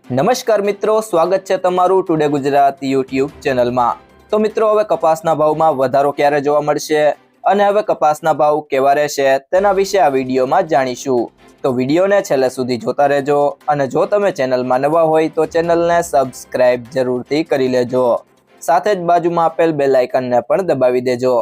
નમસ્કાર મિત્રો, સ્વાગત છે તમારું ટુડે ગુજરાત યુટ્યુબ ચેનલમાં। તો મિત્રો, હવે કપાસના ભાવમાં વધારો ક્યારે જોવા મળશે અને હવે કપાસના ભાવ કેવા રહેશે તેના વિશે આ વિડીયોમાં જાણીશું। તો વિડીયોને છેલ્લે સુધી જોતા રહેજો અને જો તમે ચેનલમાં નવા હોય તો ચેનલને સબસ્ક્રાઇબ જરૂરથી કરી લેજો। સાથે જ બાજુમાં આપેલ બેલ આઇકનને પણ દબાવી દેજો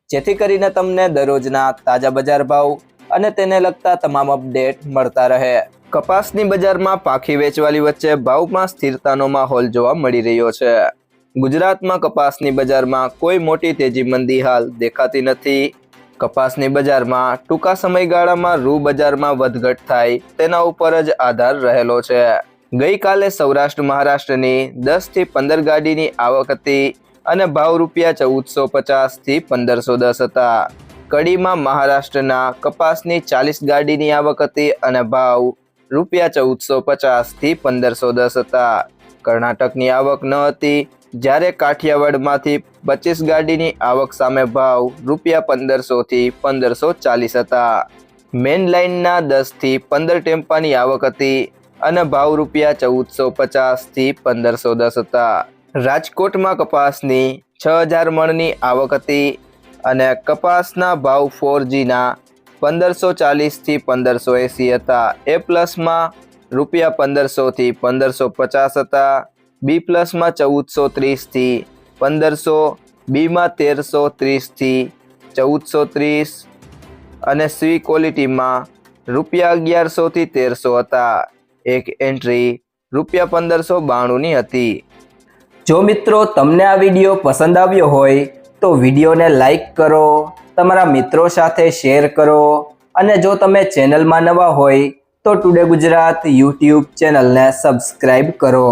જેથી કરીને તમને દરરોજના તાજા બજાર ભાવ અને તેને લગતા તમામ અપડેટ મળતા રહે। કપાસની બજારમાં પાખી વેચવાલી વચ્ચે ભાવમાં સ્થિરતાનો માહોલ જોવા મળી રહ્યો છે। ગુજરાતમાં કપાસની બજારમાં કોઈ મોટી તેજી મંદી હાલ દેખાતી નથી। કપાસની બજારમાં ટૂંકા સમયગાળામાં રૂ બજારમાં વધઘટ થાય તેના ઉપર જ આધાર રહેલો છે। ગઈકાલે સૌરાષ્ટ્ર મહારાષ્ટ્રની 10 થી 15 ગાડીની આવક હતી અને ભાવ રૂપિયા 1450 થી 1510 હતા। કડીમાં મહારાષ્ટ્રના કપાસની 40 ગાડીની આવક હતી અને ભાવ રૂપિયા 1450 થી 1510 હતા। કર્ણાટકની આવક ન હતી, જ્યારે કાઠિયાવાડમાંથી 25 ગાડીની આવક સામે ભાવ રૂપિયા 1500 થી 1540 હતા। મેન લાઇનના 10 થી 15 ટેમ્પાની આવક હતી અને ભાવ રૂપિયા 1450 થી 1510 હતા। રાજકોટમાં કપાસની 6000 મણની આવક હતી અને કપાસના ભાવ 4Gના 1540 થી 1580 હતા। એ પ્લસમાં રૂપિયા 1500 થી 1550 હતા। બી પ્લસમાં 1430 થી 1500, બીમાં 1330 થી 1430 અને સી ક્વોલિટીમાં રૂપિયા 1100 થી 1300 હતા। એક એન્ટ્રી રૂપિયા 1592ની હતી। જો મિત્રો તમને આ વિડીયો પસંદ આવ્યો હોય તો વિડીયોને લાઈક કરો, તમારા મિત્રો સાથે શેર કરો અને જો તમે ચેનલમાં નવા હોય તો ટુડે ગુજરાત યુટ્યુબ ચેનલને સબસ્ક્રાઇબ કરો।